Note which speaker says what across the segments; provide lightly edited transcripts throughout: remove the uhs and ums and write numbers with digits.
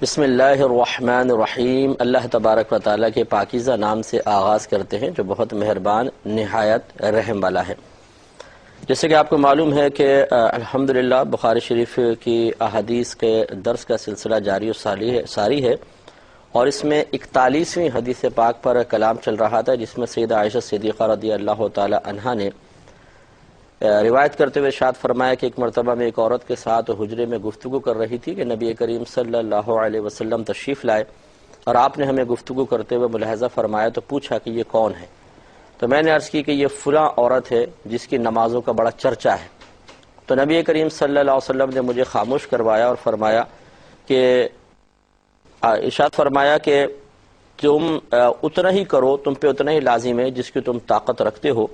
Speaker 1: بسم اللہ الرحمن الرحیم۔ اللہ تبارک و تعالیٰ کے پاکیزہ نام سے آغاز کرتے ہیں جو بہت مہربان نہایت رحم والا ہے۔ جیسے کہ آپ کو معلوم ہے کہ الحمدللہ بخاری شریف کی احادیث کے درس کا سلسلہ جاری و ساری ہے، اور اس میں 41ویں حدیث پاک پر کلام چل رہا تھا، جس میں سیدہ عائشہ صدیقہ رضی اللہ تعالی عنہا نے روایت کرتے ہوئے ارشاد فرمایا کہ ایک مرتبہ میں ایک عورت کے ساتھ حجرے میں گفتگو کر رہی تھی کہ نبی کریم صلی اللہ علیہ وسلم تشریف لائے، اور آپ نے ہمیں گفتگو کرتے ہوئے ملاحظہ فرمایا تو پوچھا کہ یہ کون ہے؟ تو میں نے عرض کی کہ یہ فلاں عورت ہے جس کی نمازوں کا بڑا چرچا ہے۔ تو نبی کریم صلی اللہ علیہ وسلم نے مجھے خاموش کروایا اور فرمایا کہ ارشاد فرمایا کہ تم اتنا ہی کرو، تم پہ اتنا ہی لازم ہے جس کی تم طاقت رکھتے ہو،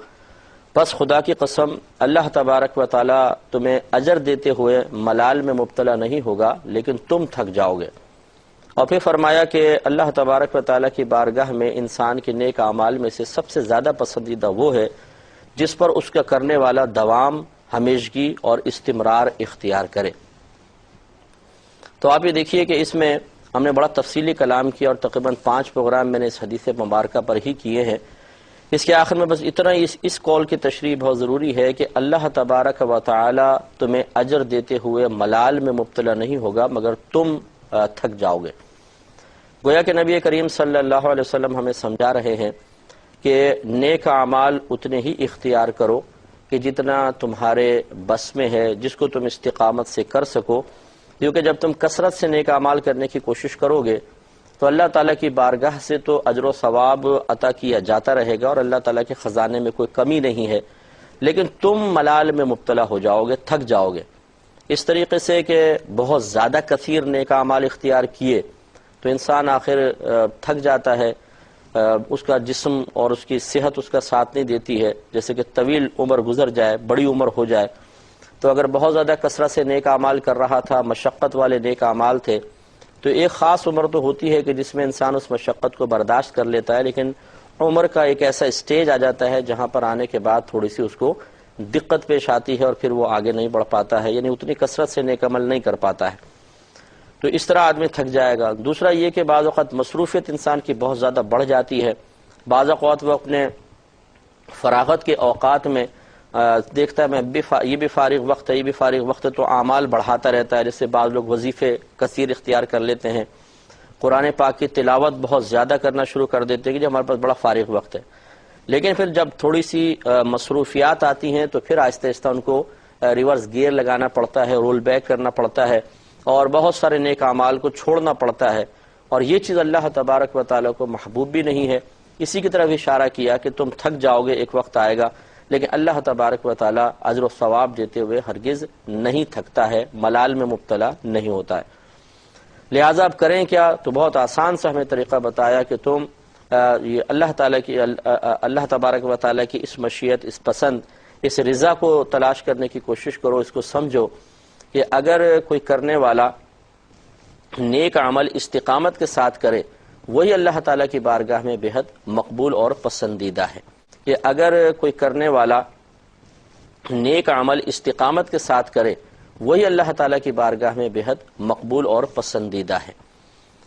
Speaker 1: بس خدا کی قسم اللہ تبارک و تعالی تمہیں اجر دیتے ہوئے ملال میں مبتلا نہیں ہوگا، لیکن تم تھک جاؤ گے۔ اور پھر فرمایا کہ اللہ تبارک و تعالی کی بارگاہ میں انسان کے نیک اعمال میں سے سب سے زیادہ پسندیدہ وہ ہے جس پر اس کا کرنے والا دوام، ہمیشگی اور استمرار اختیار کرے۔ تو آپ یہ دیکھیے کہ اس میں ہم نے بڑا تفصیلی کلام کیا، اور تقریباً 5 پروگرام میں نے اس حدیث مبارکہ پر ہی کیے ہیں۔ اس کے آخر میں بس اتنا ہی اس قول کی تشریح بہت ضروری ہے کہ اللہ تبارک و تعالی تمہیں اجر دیتے ہوئے ملال میں مبتلا نہیں ہوگا مگر تم تھک جاؤ گے۔ گویا کہ نبی کریم صلی اللہ علیہ وسلم ہمیں سمجھا رہے ہیں کہ نیک اعمال اتنے ہی اختیار کرو کہ جتنا تمہارے بس میں ہے، جس کو تم استقامت سے کر سکو، کیونکہ جب تم کثرت سے نیک اعمال کرنے کی کوشش کرو گے تو اللہ تعالیٰ کی بارگاہ سے تو اجر و ثواب عطا کیا جاتا رہے گا، اور اللہ تعالیٰ کے خزانے میں کوئی کمی نہیں ہے، لیکن تم ملال میں مبتلا ہو جاؤ گے، تھک جاؤ گے۔ اس طریقے سے کہ بہت زیادہ کثیر نیک اعمال اختیار کیے تو انسان آخر تھک جاتا ہے، اس کا جسم اور اس کی صحت اس کا ساتھ نہیں دیتی ہے، جیسے کہ طویل عمر گزر جائے، بڑی عمر ہو جائے۔ تو اگر بہت زیادہ کثرت سے نیک اعمال کر رہا تھا، مشقت والے نیک اعمال تھے، تو ایک خاص عمر تو ہوتی ہے کہ جس میں انسان اس مشقت کو برداشت کر لیتا ہے، لیکن عمر کا ایک ایسا اسٹیج آ جاتا ہے جہاں پر آنے کے بعد تھوڑی سی اس کو دقت پیش آتی ہے، اور پھر وہ آگے نہیں بڑھ پاتا ہے، یعنی اتنی کثرت سے نیک عمل نہیں کر پاتا ہے۔ تو اس طرح آدمی تھک جائے گا۔ دوسرا یہ کہ بعض اوقات مصروفیت انسان کی بہت زیادہ بڑھ جاتی ہے، بعض اوقات وہ اپنے فراغت کے اوقات میں دیکھتا ہے میں یہ بھی فارغ وقت ہے، یہ بھی فارغ وقت ہے، تو اعمال بڑھاتا رہتا ہے۔ جیسے بعض لوگ وظیفے کثیر اختیار کر لیتے ہیں، قرآن پاک کی تلاوت بہت زیادہ کرنا شروع کر دیتے ہیں کہ ہمارے پاس بڑا فارغ وقت ہے، لیکن پھر جب تھوڑی سی مصروفیات آتی ہیں تو پھر آہستہ آہستہ ان کو ریورس گیئر لگانا پڑتا ہے، رول بیک کرنا پڑتا ہے، اور بہت سارے نیک اعمال کو چھوڑنا پڑتا ہے، اور یہ چیز اللہ تبارک و تعالیٰ کو محبوب بھی نہیں ہے۔ اسی کی طرف اشارہ کیا کہ تم تھک جاؤ گے، ایک وقت آئے گا، لیکن اللہ تبارک و تعالیٰ اجر و ثواب دیتے ہوئے ہرگز نہیں تھکتا ہے، ملال میں مبتلا نہیں ہوتا ہے۔ لہٰذا اب کریں کیا؟ تو بہت آسان سا ہمیں طریقہ بتایا کہ تم یہ اللہ تبارک و تعالیٰ کی اس مشیت، اس پسند، اس رضا کو تلاش کرنے کی کوشش کرو۔ اس کو سمجھو کہ اگر کوئی کرنے والا نیک عمل استقامت کے ساتھ کرے، وہی اللہ تعالیٰ کی بارگاہ میں بے حد مقبول اور پسندیدہ ہے۔ کہ اگر کوئی کرنے والا نیک عمل استقامت کے ساتھ کرے، وہی اللہ تعالیٰ کی بارگاہ میں بے حد مقبول اور پسندیدہ ہے۔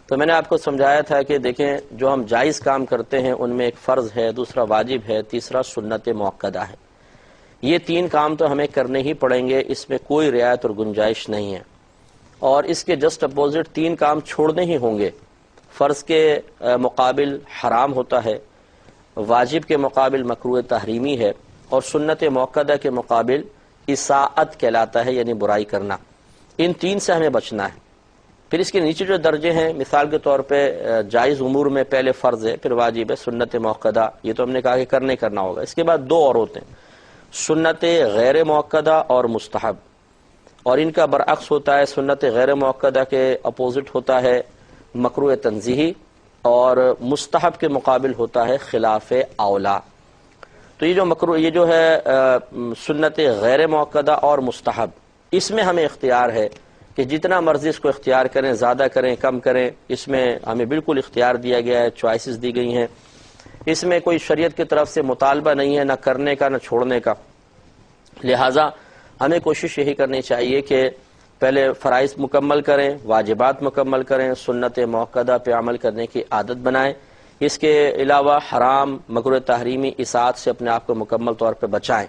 Speaker 1: تو میں نے آپ کو سمجھایا تھا کہ دیکھیں، جو ہم جائز کام کرتے ہیں ان میں ایک فرض ہے، دوسرا واجب ہے، تیسرا سنت موقدہ ہے۔ یہ 3 کام تو ہمیں کرنے ہی پڑیں گے، اس میں کوئی رعایت اور گنجائش نہیں ہے، اور اس کے جسٹ اپوزٹ 3 کام چھوڑنے ہی ہوں گے۔ فرض کے مقابل حرام ہوتا ہے، واجب کے مقابل مکروہ تحریمی ہے، اور سنت موقدہ کے مقابل اساءت کہلاتا ہے، یعنی برائی کرنا۔ ان 3 سے ہمیں بچنا ہے۔ پھر اس کے نیچے جو درجے ہیں، مثال کے طور پہ جائز امور میں پہلے فرض ہے، پھر واجب ہے، سنت موقدہ، یہ تو ہم نے کہا کہ کرنا ہوگا۔ اس کے بعد 2 اور ہوتے ہیں، سنت غیر موقدہ اور مستحب، اور ان کا برعکس ہوتا ہے، سنت غیر موقدہ کے اپوزٹ ہوتا ہے مکروہ تنزیہی، اور مستحب کے مقابل ہوتا ہے خلاف اولا۔ تو یہ جو ہے سنت غیر موقدہ اور مستحب، اس میں ہمیں اختیار ہے کہ جتنا مرضی اس کو اختیار کریں، زیادہ کریں، کم کریں، اس میں ہمیں بالکل اختیار دیا گیا ہے، چوائسز دی گئی ہیں۔ اس میں کوئی شریعت کی طرف سے مطالبہ نہیں ہے، نہ کرنے کا نہ چھوڑنے کا۔ لہٰذا ہمیں کوشش یہی کرنی چاہیے کہ پہلے فرائض مکمل کریں، واجبات مکمل کریں، سنت موقدہ پہ عمل کرنے کی عادت بنائیں، اس کے علاوہ حرام مکروہ تحریمی اطاعت سے اپنے آپ کو مکمل طور پہ بچائیں۔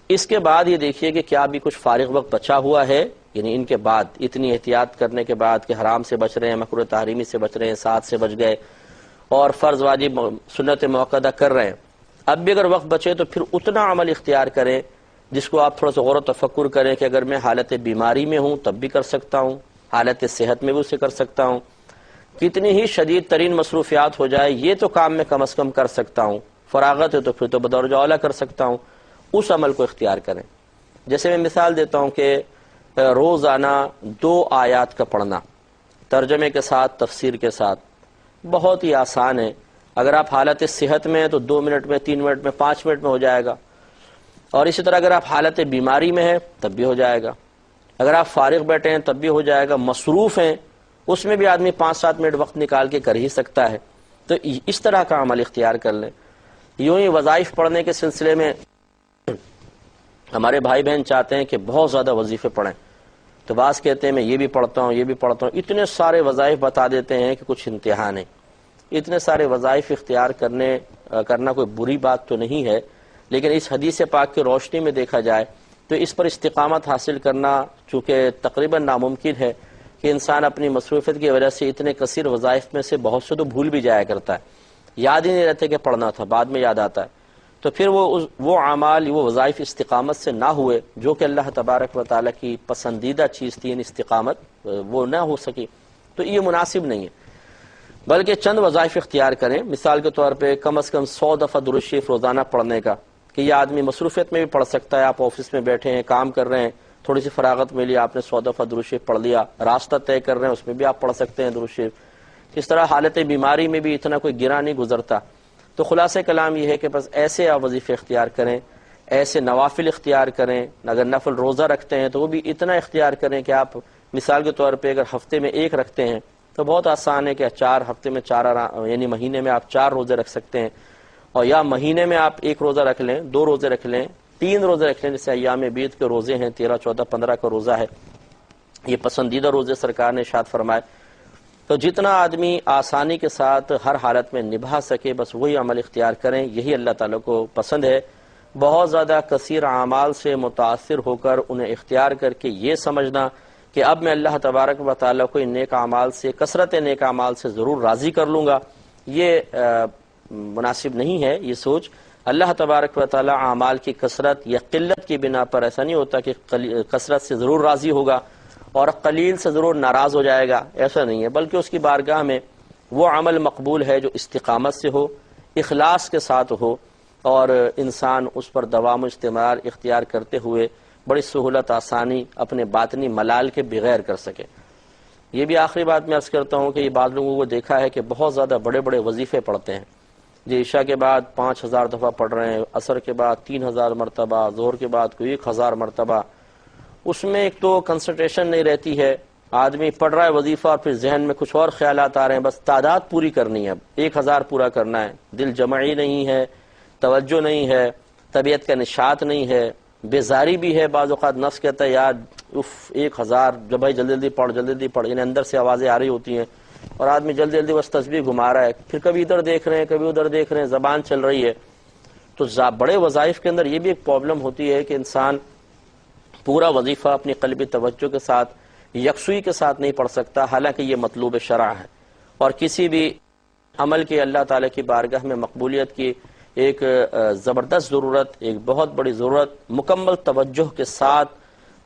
Speaker 1: اس کے بعد یہ دیکھیے کہ کیا بھی کچھ فارغ وقت بچا ہوا ہے، یعنی ان کے بعد اتنی احتیاط کرنے کے بعد کہ حرام سے بچ رہے ہیں، مکروہ تحریمی سے بچ رہے ہیں، اطاعت سے بچ گئے اور فرض واجب سنت موقدہ کر رہے ہیں، اب بھی اگر وقت بچے تو پھر اتنا عمل اختیار کریں جس کو آپ تھوڑا سا غور و تفکر کریں کہ اگر میں حالت بیماری میں ہوں تب بھی کر سکتا ہوں، حالت صحت میں بھی اسے کر سکتا ہوں، کتنی ہی شدید ترین مصروفیات ہو جائے یہ تو کام میں کم از کم کر سکتا ہوں، فراغت ہے تو پھر تو بدرجہ اولیٰ کر سکتا ہوں، اس عمل کو اختیار کریں۔ جیسے میں مثال دیتا ہوں کہ روزانہ 2 آیات کا پڑھنا ترجمے کے ساتھ، تفسیر کے ساتھ، بہت ہی آسان ہے۔ اگر آپ حالت صحت میں ہیں تو 2 منٹ میں، 3 منٹ میں، 5 منٹ میں ہو جائے گا، اور اسی طرح اگر آپ حالت بیماری میں ہیں تب بھی ہو جائے گا، اگر آپ فارغ بیٹھے ہیں تب بھی ہو جائے گا، مصروف ہیں اس میں بھی آدمی 5-7 منٹ وقت نکال کے کر ہی سکتا ہے۔ تو اس طرح کا عمل اختیار کر لیں۔ یوں ہی وظائف پڑھنے کے سلسلے میں ہمارے بھائی بہن چاہتے ہیں کہ بہت زیادہ وظیفے پڑھیں، تو بعض کہتے ہیں میں یہ بھی پڑھتا ہوں، یہ بھی پڑھتا ہوں، اتنے سارے وظائف بتا دیتے ہیں کہ کچھ انتہا نہیں۔ اتنے سارے وظائف اختیار کرنا کوئی بری بات تو نہیں ہے، لیکن اس حدیث پاک کی روشنی میں دیکھا جائے تو اس پر استقامت حاصل کرنا چونکہ تقریباً ناممکن ہے کہ انسان اپنی مصروفیت کی وجہ سے اتنے کثیر وظائف میں سے بہت سے تو بھول بھی جایا کرتا ہے، یاد ہی نہیں رہتے کہ پڑھنا تھا، بعد میں یاد آتا ہے، تو پھر وہ اعمال، وہ وظائف استقامت سے نہ ہوئے جو کہ اللہ تبارک و تعالیٰ کی پسندیدہ چیز تھی، استقامت وہ نہ ہو سکی، تو یہ مناسب نہیں ہے۔ بلکہ چند وظائف اختیار کریں، مثال کے طور پہ کم از کم 100 دفعہ درود شریف روزانہ پڑھنے کا، کہ یہ آدمی مصروفیت میں بھی پڑھ سکتا ہے، آپ آفس میں بیٹھے ہیں، کام کر رہے ہیں، تھوڑی سی فراغت ملی، آپ نے 100 دفعہ درود شریف پڑھ لیا، راستہ طے کر رہے ہیں اس میں بھی آپ پڑھ سکتے ہیں درود شریف۔ اس طرح حالت بیماری میں بھی اتنا کوئی گرا نہیں گزرتا۔ تو خلاصہ کلام یہ ہے کہ بس ایسے آپ وظیفے اختیار کریں، ایسے نوافل اختیار کریں، اگر نفل روزہ رکھتے ہیں تو وہ بھی اتنا اختیار کریں کہ آپ مثال کے طور پہ اگر ہفتے میں 1 رکھتے ہیں تو بہت آسان ہے کہ 4 ہفتے میں 4 یعنی مہینے میں آپ 4 روزے رکھ سکتے ہیں، اور یا مہینے میں آپ 1 روزہ رکھ لیں، 2 روزے رکھ لیں، 3 روزے رکھ لیں، جیسے ایام بیت کے روزے ہیں، 13، 14، 15 کا روزہ ہے، یہ پسندیدہ روزے سرکار نے ارشاد فرمائے۔ تو جتنا آدمی آسانی کے ساتھ ہر حالت میں نبھا سکے بس وہی عمل اختیار کریں، یہی اللہ تعالیٰ کو پسند ہے۔ بہت زیادہ کثیر اعمال سے متاثر ہو کر انہیں اختیار کر کے یہ سمجھنا کہ اب میں اللہ تبارک و تعالیٰ کو ان نیک اعمال سے، کثرت نیک اعمال سے ضرور راضی کر لوں گا، یہ مناسب نہیں ہے یہ سوچ۔ اللہ تبارک و تعالیٰ اعمال کی کثرت یا قلت کی بنا پر ایسا نہیں ہوتا کہ کثرت سے ضرور راضی ہوگا اور قلیل سے ضرور ناراض ہو جائے گا، ایسا نہیں ہے، بلکہ اس کی بارگاہ میں وہ عمل مقبول ہے جو استقامت سے ہو، اخلاص کے ساتھ ہو، اور انسان اس پر دوام و استمرار اختیار کرتے ہوئے بڑی سہولت، آسانی اپنے باطنی ملال کے بغیر کر سکے۔ یہ بھی آخری بات میں عرض کرتا ہوں کہ یہ بعض لوگوں کو دیکھا ہے کہ بہت زیادہ بڑے بڑے وظیفے پڑھتے ہیں، جو عشاء کے بعد 5000 دفعہ پڑھ رہے ہیں، عصر کے بعد 3000 مرتبہ، ظہر کے بعد کوئی 1000 مرتبہ۔ اس میں ایک تو کنسنٹریشن نہیں رہتی ہے، آدمی پڑھ رہا ہے وظیفہ اور پھر ذہن میں کچھ اور خیالات آ رہے ہیں، بس تعداد پوری کرنی ہے، اب 1000 پورا کرنا ہے، دل جمعی نہیں ہے، توجہ نہیں ہے، طبیعت کا نشاط نہیں ہے، بیزاری بھی ہے، بعض اوقات نفس کہتا ہے یار 1000 جب بھائی جلدی جلدی پڑھ، یعنی اندر سے آوازیں آ رہی ہوتی ہیں اور آدمی جلدی بس تسبیح گھما رہا ہے، پھر کبھی ادھر دیکھ رہے ہیں، کبھی ادھر دیکھ رہے ہیں، زبان چل رہی ہے۔ تو بڑے وظائف کے اندر یہ بھی ایک پرابلم ہوتی ہے کہ انسان پورا وظیفہ اپنی قلبی توجہ کے ساتھ، یکسوئی کے ساتھ نہیں پڑھ سکتا، حالانکہ یہ مطلوب شرع ہے، اور کسی بھی عمل کے اللہ تعالیٰ کی بارگاہ میں مقبولیت کی ایک زبردست ضرورت، ایک بہت بڑی ضرورت، مکمل توجہ کے ساتھ،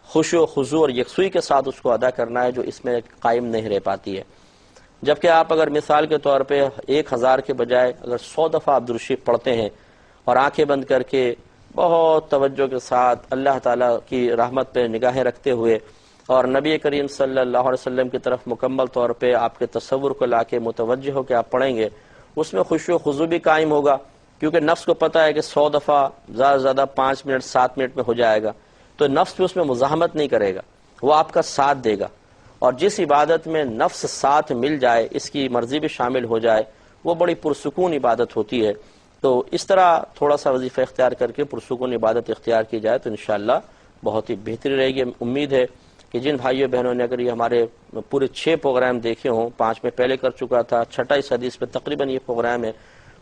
Speaker 1: خشوع و خضوع اور یکسوئی کے ساتھ اس کو ادا کرنا ہے، جو اس میں قائم نہیں رہ پاتی ہے۔ جبکہ آپ اگر مثال کے طور پہ 1000 کے بجائے اگر 100 دفعہ آپ درود شریف پڑھتے ہیں اور آنکھیں بند کر کے بہت توجہ کے ساتھ اللہ تعالیٰ کی رحمت پہ نگاہیں رکھتے ہوئے اور نبی کریم صلی اللہ علیہ وسلم کی طرف مکمل طور پہ آپ کے تصور کو لا کے متوجہ ہو کے آپ پڑھیں گے، اس میں خشوع و خضوع بھی قائم ہوگا، کیونکہ نفس کو پتہ ہے کہ 100 دفعہ زیادہ سے زیادہ 5 منٹ 7 منٹ میں ہو جائے گا، تو نفس بھی اس میں مزاحمت نہیں کرے گا، وہ آپ کا ساتھ دے گا، اور جس عبادت میں نفس ساتھ مل جائے، اس کی مرضی بھی شامل ہو جائے، وہ بڑی پرسکون عبادت ہوتی ہے۔ تو اس طرح تھوڑا سا وظیفہ اختیار کر کے پرسکون عبادت اختیار کی جائے تو انشاءاللہ بہت ہی بہتری رہے گی۔ امید ہے کہ جن بھائیوں بہنوں نے اگر یہ ہمارے پورے 6 پروگرام دیکھے ہوں، 5 میں پہلے کر چکا تھا، 6 اس حدیث پہ تقریباً یہ پروگرام ہے،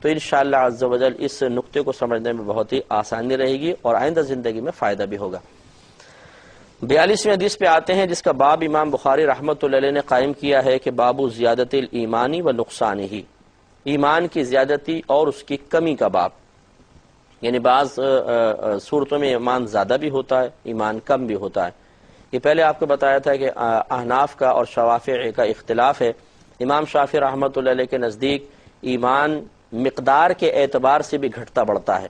Speaker 1: تو انشاءاللہ عز و جل اس نقطے کو سمجھنے میں بہت ہی آسانی رہے گی اور آئندہ زندگی میں فائدہ بھی ہوگا۔ 42ویں حدیث پہ آتے ہیں، جس کا باب امام بخاری رحمۃ اللہ علیہ نے قائم کیا ہے کہ باب زیادت الایمانی و نقصانہ، ایمان کی زیادتی اور اس کی کمی کا باب۔ یعنی بعض صورتوں میں ایمان زیادہ بھی ہوتا ہے، ایمان کم بھی ہوتا ہے۔ یہ پہلے آپ کو بتایا تھا کہ احناف کا اور شوافع کا اختلاف ہے۔ امام شافعی رحمۃ اللہ علیہ کے نزدیک ایمان مقدار کے اعتبار سے بھی گھٹتا بڑھتا ہے،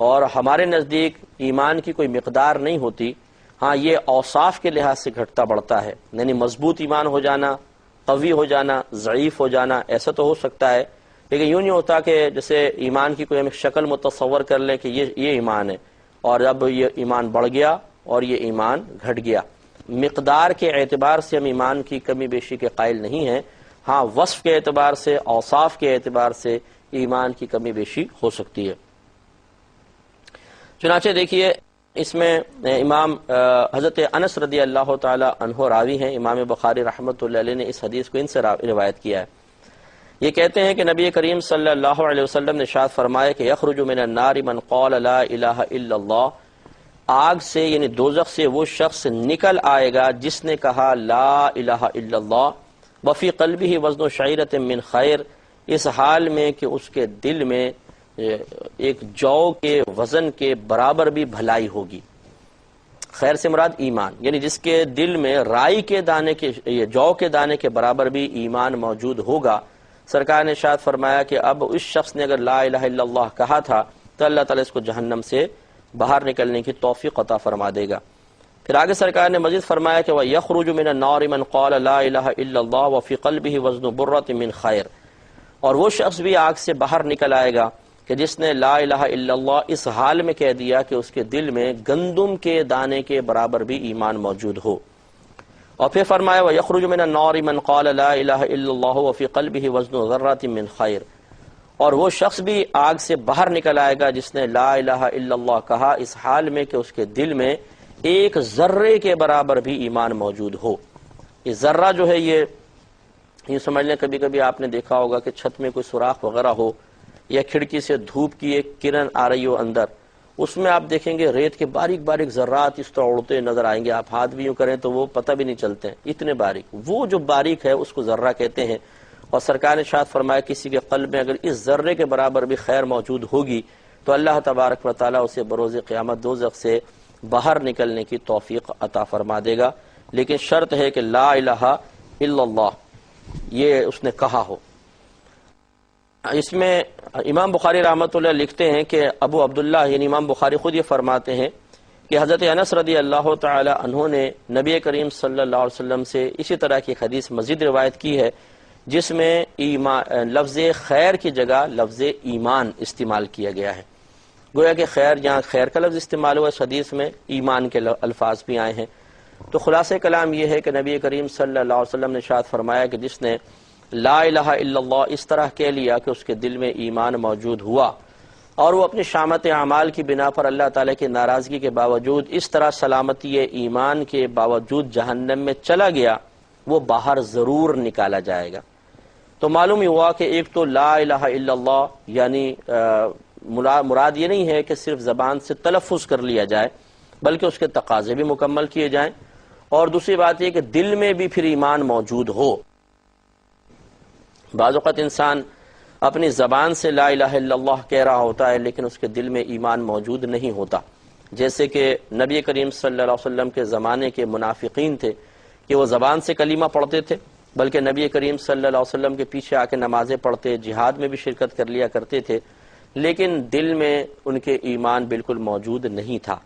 Speaker 1: اور ہمارے نزدیک ایمان کی کوئی مقدار نہیں ہوتی، ہاں یہ اوصاف کے لحاظ سے گھٹتا بڑھتا ہے، یعنی مضبوط ایمان ہو جانا، قوی ہو جانا، ضعیف ہو جانا، ایسا تو ہو سکتا ہے، لیکن یوں نہیں ہوتا کہ جیسے ایمان کی کوئی ہم شکل متصور کر لیں کہ یہ ایمان ہے اور اب یہ ایمان بڑھ گیا اور یہ ایمان گھٹ گیا۔ مقدار کے اعتبار سے ہم ایمان کی کمی بیشی کے قائل نہیں ہیں، ہاں وصف کے اعتبار سے، اوصاف کے اعتبار سے ایمان کی کمی بیشی ہو سکتی ہے۔ چنانچہ دیکھیے اس میں امام حضرت انس رضی اللہ تعالی عنہ راوی ہیں، امام بخاری رحمۃ اللہ علیہ نے اس حدیث کو ان سے روایت کیا ہے۔ یہ کہتے ہیں کہ نبی کریم صلی اللہ علیہ وسلم نے ارشاد فرمایا کہ یخرج من النار من قال لا الہ الا اللہ، آگ سے یعنی دوزخ سے وہ شخص نکل آئے گا جس نے کہا لا الہ الا اللہ، وفی قلبہ وزن شعیرۃ من خیر، اس حال میں کہ اس کے دل میں ایک جو کے وزن کے برابر بھی بھلائی ہوگی۔ خیر سے مراد ایمان، یعنی جس کے دل میں رائی کے دانے کے جو کے دانے کے برابر بھی ایمان موجود ہوگا۔ سرکار نے ارشاد فرمایا کہ اب اس شخص نے اگر لا الہ الا اللہ کہا تھا تو اللہ تعالیٰ اس کو جہنم سے باہر نکلنے کی توفیق عطا فرما دے گا۔ پھر آگے سرکار نے مزید فرمایا کہ وَيَخْرُجُ مِنَ النَّارِ مَنْ قَالَ لَا إِلَهَ إِلَّا اللَّهُ وَفِي قَلْبِهِ وَزْنُ بُرَّةٍ مِّنْ خَيْرٍ، اور وہ شخص بھی آگ سے باہر نکل آئے گا کہ جس نے لا الہ الا اللہ اس حال میں کہہ دیا کہ اس کے دل میں گندم کے دانے کے برابر بھی ایمان موجود ہو۔ اور پھر فرمایا وَيَخْرُجُ مِنَ النَّارِ مَنْ قَالَ لَا إِلَهَ إِلَّا اللَّهُ وَفِي قَلْبِهِ وَزْنُ ذَرَّةٍ مِّنْ خَيْرٍ، اور وہ شخص بھی آگ سے باہر نکل آئے گا جس نے لا الہ الا اللہ کہا اس حال میں کہ اس کے دل میں ایک ذرے کے برابر بھی ایمان موجود ہو۔ یہ ذرہ جو ہے یہ سمجھ لیں، کبھی کبھی آپ نے دیکھا ہوگا کہ چھت میں کوئی سوراخ وغیرہ ہو یا کھڑکی سے دھوپ کی ایک کرن آ رہی ہو اندر، اس میں آپ دیکھیں گے ریت کے باریک باریک ذرات اس طرح اڑتے نظر آئیں گے، آپ ہاتھ بھی یوں کریں تو وہ پتہ بھی نہیں چلتے ہیں، اتنے باریک، وہ جو باریک ہے اس کو ذرہ کہتے ہیں۔ اور سرکار نے ارشاد فرمایا کسی کے قلب میں اگر اس ذرے کے برابر بھی خیر موجود ہوگی تو اللہ تبارک و تعالیٰ اسے بروز قیامت دوزخ سے باہر نکلنے کی توفیق عطا فرما دے گا، لیکن شرط ہے کہ لا الہ الا اللہ یہ اس نے کہا ہو۔ اس میں امام بخاری رحمۃ اللہ لکھتے ہیں کہ ابو عبداللہ یعنی امام بخاری خود یہ فرماتے ہیں کہ حضرت انس رضی اللہ تعالی عنہ نے نبی کریم صلی اللہ علیہ وسلم سے اسی طرح کی حدیث مزید روایت کی ہے جس میں لفظ خیر کی جگہ لفظ ایمان استعمال کیا گیا ہے۔ گویا کہ خیر جہاں خیر کا لفظ استعمال ہوا، اس حدیث میں ایمان کے الفاظ بھی آئے ہیں۔ تو خلاصہ کلام یہ ہے کہ نبی کریم صلی اللہ علیہ وسلم نے ارشاد فرمایا کہ جس نے لا الہ الا اللہ اس طرح کہہ لیا کہ اس کے دل میں ایمان موجود ہوا اور وہ اپنی شامت اعمال کی بنا پر اللہ تعالیٰ کی ناراضگی کے باوجود اس طرح سلامتی ایمان کے باوجود جہنم میں چلا گیا، وہ باہر ضرور نکالا جائے گا۔ تو معلوم ہوا کہ ایک تو لا الہ الا اللہ یعنی مراد یہ نہیں ہے کہ صرف زبان سے تلفظ کر لیا جائے بلکہ اس کے تقاضے بھی مکمل کیے جائیں، اور دوسری بات یہ کہ دل میں بھی پھر ایمان موجود ہو۔ بعض اوقات انسان اپنی زبان سے لا الہ الا اللہ کہہ رہا ہوتا ہے لیکن اس کے دل میں ایمان موجود نہیں ہوتا، جیسے کہ نبی کریم صلی اللہ علیہ وسلم کے زمانے کے منافقین تھے کہ وہ زبان سے کلمہ پڑھتے تھے، بلکہ نبی کریم صلی اللہ علیہ وسلم کے پیچھے آ کے نمازیں پڑھتے، جہاد میں بھی شرکت کر لیا کرتے تھے، لیکن دل میں ان کے ایمان بالکل موجود نہیں تھا۔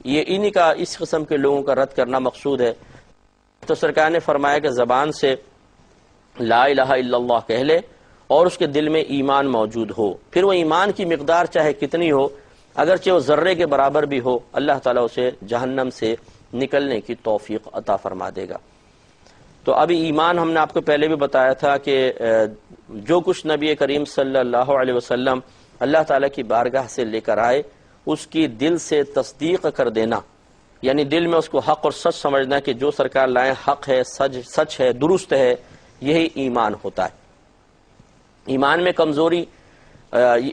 Speaker 1: یہ انہی کا اس قسم کے لوگوں کا رد کرنا مقصود ہے۔ تو سرکار نے فرمایا کہ زبان سے لا الہ الا اللہ کہہ لے اور اس کے دل میں ایمان موجود ہو، پھر وہ ایمان کی مقدار چاہے کتنی ہو، اگرچہ وہ ذرے کے برابر بھی ہو، اللہ تعالیٰ اسے جہنم سے نکلنے کی توفیق عطا فرما دے گا۔ تو ابھی ایمان ہم نے آپ کو پہلے بھی بتایا تھا کہ جو کچھ نبی کریم صلی اللہ علیہ وسلم اللہ تعالیٰ کی بارگاہ سے لے کر آئے اس کی دل سے تصدیق کر دینا، یعنی دل میں اس کو حق اور سچ سمجھنا کہ جو سرکار لائیں حق ہے، سچ ہے، درست ہے، یہی ایمان ہوتا ہے۔ ایمان میں کمزوری،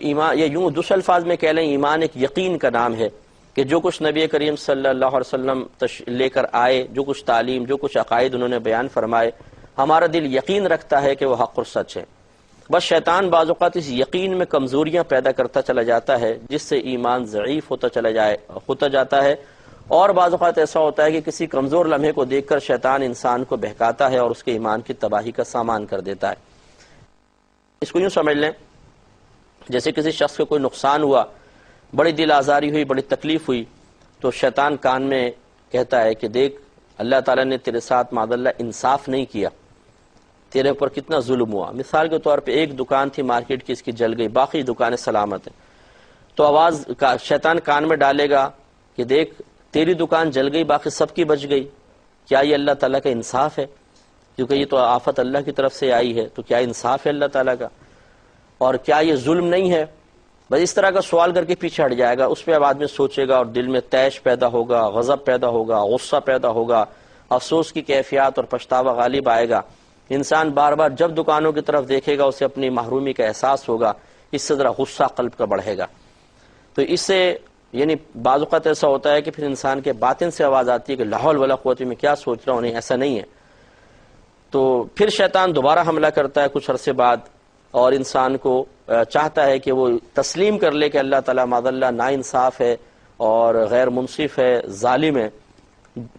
Speaker 1: ایمان، یہ یوں دوسرے الفاظ میں کہہ لیں، ایمان ایک یقین کا نام ہے کہ جو کچھ نبی کریم صلی اللہ علیہ وسلم لے کر آئے، جو کچھ تعلیم، جو کچھ عقائد انہوں نے بیان فرمائے، ہمارا دل یقین رکھتا ہے کہ وہ حق اور سچ ہے۔ بس شیطان بعض اوقات اس یقین میں کمزوریاں پیدا کرتا چلا جاتا ہے، جس سے ایمان ضعیف ہوتا جاتا ہے، اور بعض اوقات ایسا ہوتا ہے کہ کسی کمزور لمحے کو دیکھ کر شیطان انسان کو بہکاتا ہے اور اس کے ایمان کی تباہی کا سامان کر دیتا ہے۔ اس کو یوں سمجھ لیں جیسے کسی شخص کو کوئی نقصان ہوا، بڑی دل آزاری ہوئی، بڑی تکلیف ہوئی، تو شیطان کان میں کہتا ہے کہ دیکھ اللہ تعالیٰ نے تیرے ساتھ معاذ اللہ انصاف نہیں کیا، تیرے اوپر کتنا ظلم ہوا۔ مثال کے طور پہ ایک دکان تھی مارکیٹ کی، اس کی جل گئی، باقی دکانیں سلامت ہیں، تو آواز شیطان کان میں ڈالے گا کہ دیکھ تیری دکان جل گئی، باقی سب کی بچ گئی، کیا یہ اللہ تعالیٰ کا انصاف ہے؟ کیونکہ یہ تو آفت اللہ کی طرف سے آئی ہے، تو کیا انصاف ہے اللہ تعالیٰ کا؟ اور کیا یہ ظلم نہیں ہے؟ بس اس طرح کا سوال کر کے پیچھے ہٹ جائے گا۔ اس پہ اب آدمی سوچے گا اور دل میں طیش پیدا ہوگا، غضب پیدا ہوگا، غصہ پیدا ہوگا، افسوس کی کیفیات اور پچھتاوا غالب آئے گا۔ انسان بار بار جب دکانوں کی طرف دیکھے گا اسے اپنی محرومی کا احساس ہوگا، اس سے ذرا غصہ قلب کا بڑھے گا۔ تو اس سے یعنی بعض اوقات ایسا ہوتا ہے کہ پھر انسان کے باطن سے آواز آتی ہے کہ لا حول ولا قوت، میں کیا سوچ رہا ہوں، نہیں ایسا نہیں ہے۔ تو پھر شیطان دوبارہ حملہ کرتا ہے کچھ عرصے بعد، اور انسان کو چاہتا ہے کہ وہ تسلیم کر لے کہ اللہ تعالیٰ معاذ اللہ ناانصاف ہے اور غیر منصف ہے، ظالم ہے۔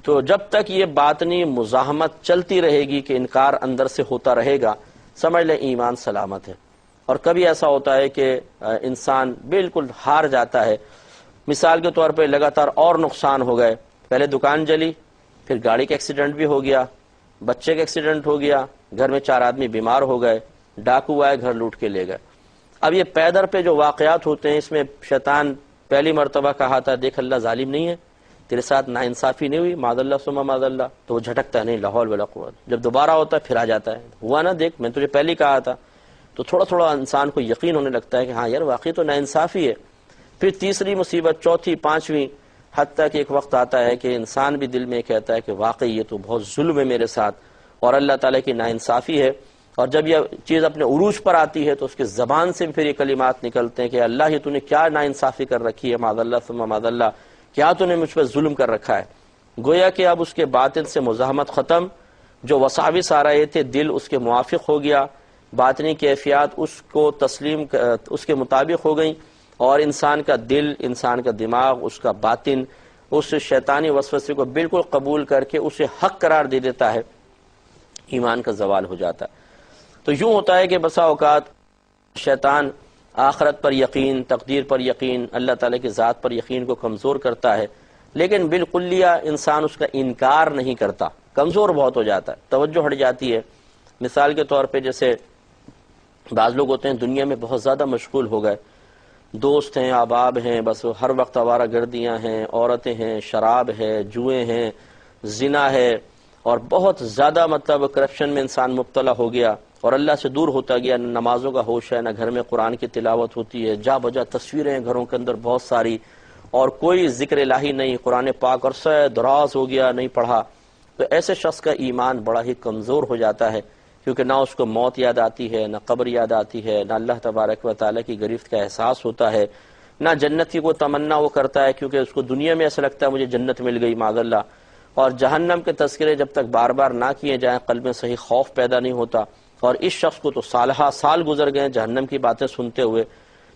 Speaker 1: تو جب تک یہ باطنی مزاحمت چلتی رہے گی کہ انکار اندر سے ہوتا رہے گا، سمجھ لیں ایمان سلامت ہے۔ اور کبھی ایسا ہوتا ہے کہ انسان بالکل ہار جاتا ہے، مثال کے طور پہ لگاتار اور نقصان ہو گئے، پہلے دکان جلی، پھر گاڑی کا ایکسیڈنٹ بھی ہو گیا، بچے کا ایکسیڈنٹ ہو گیا، گھر میں 4 آدمی بیمار ہو گئے، ڈاکو آئے گھر لوٹ کے لے گئے۔ اب یہ پیدر پہ جو واقعات ہوتے ہیں، اس میں شیطان پہلی مرتبہ کہا تھا دیکھ اللہ ظالم نہیں ہے، تیرے ساتھ ناانصافی نہیں ہوئی، معاذ اللہ ثم معاذ اللہ، تو وہ جھٹکتا ہے، نہیں لا حول ولا قوت۔ جب دوبارہ ہوتا ہے پھر آ جاتا ہے، ہوا نا دیکھ میں تجھے پہلے کہا تھا۔ تو تھوڑا تھوڑا انسان کو یقین ہونے لگتا ہے کہ ہاں یار واقعی تو ناانصافی ہے۔ پھر تیسری مصیبت، چوتھی، پانچویں، حتیٰ کہ ایک وقت آتا ہے کہ انسان بھی دل میں کہتا ہے کہ واقعی یہ تو بہت ظلم ہے میرے ساتھ اور اللہ تعالیٰ کی ناانصافی ہے۔ اور جب یہ چیز اپنے عروج پر آتی ہے تو اس کے زبان سے پھر یہ کلمات نکلتے ہیں کہ اللہ یہ تو نے کیا ناانصافی کر رکھی ہے، معاذ اللہ ثم معاذ اللہ، کیا تو نے مجھ پر ظلم کر رکھا ہے۔ گویا کہ اب اس کے باطن سے مزاحمت ختم، جو وساوس آ رہے تھے دل اس کے موافق ہو گیا، باطنی کیفیات اس کو تسلیم اس کے مطابق ہو گئیں، اور انسان کا دل، انسان کا دماغ، اس کا باطن اس شیطانی وسوسے کو بالکل قبول کر کے اسے حق قرار دے دیتا ہے، ایمان کا زوال ہو جاتا ہے۔ تو یوں ہوتا ہے کہ بسا اوقات شیطان آخرت پر یقین، تقدیر پر یقین، اللہ تعالیٰ کی ذات پر یقین کو کمزور کرتا ہے، لیکن بالکلیہ انسان اس کا انکار نہیں کرتا، کمزور بہت ہو جاتا ہے، توجہ ہٹ جاتی ہے۔ مثال کے طور پہ جیسے بعض لوگ ہوتے ہیں دنیا میں بہت زیادہ مشغول ہو گئے، دوست ہیں، احباب ہیں، بس ہر وقت آوارہ گردیاں ہیں، عورتیں ہیں، شراب ہے، جوئے ہیں، زنا ہے، اور بہت زیادہ مطلب کرپشن میں انسان مبتلا ہو گیا اور اللہ سے دور ہوتا گیا، نہ نمازوں کا ہوش ہے، نہ گھر میں قرآن کی تلاوت ہوتی ہے، جا بجا تصویریں ہیں گھروں کے اندر بہت ساری، اور کوئی ذکر الہی نہیں، قرآن پاک عرصہ دراز ہو گیا نہیں پڑھا۔ تو ایسے شخص کا ایمان بڑا ہی کمزور ہو جاتا ہے، کیونکہ نہ اس کو موت یاد آتی ہے، نہ قبر یاد آتی ہے، نہ اللہ تبارک و تعالیٰ کی گرفت کا احساس ہوتا ہے، نہ جنت کی کوئی تمنا وہ کرتا ہے، کیونکہ اس کو دنیا میں ایسا لگتا ہے مجھے جنت مل گئی معاذ اللہ۔ اور جہنم کے تذکرے جب تک بار بار نہ کیے جائیں قلب میں صحیح خوف پیدا نہیں ہوتا، اور اس شخص کو تو سالہ سال گزر گئے جہنم کی باتیں سنتے ہوئے،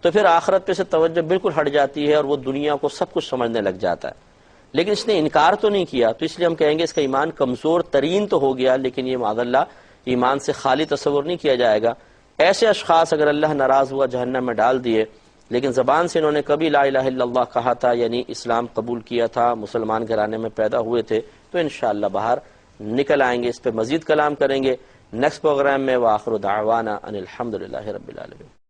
Speaker 1: تو پھر آخرت پہ سے توجہ بالکل ہٹ جاتی ہے اور وہ دنیا کو سب کچھ سمجھنے لگ جاتا ہے۔ لیکن اس نے انکار تو نہیں کیا، تو اس لیے ہم کہیں گے اس کا ایمان کمزور ترین تو ہو گیا، لیکن یہ معاذ اللہ ایمان سے خالی تصور نہیں کیا جائے گا۔ ایسے اشخاص اگر اللہ ناراض ہوا جہنم میں ڈال دیے، لیکن زبان سے انہوں نے کبھی لا الہ الا اللہ کہا تھا، یعنی اسلام قبول کیا تھا، مسلمان گھرانے میں پیدا ہوئے تھے، تو انشاءاللہ باہر نکل آئیں گے۔ اس پہ مزید کلام کریں گے نیکسٹ پروگرام میں۔ وآخر دعوانا ان الحمدللہ رب العالمین۔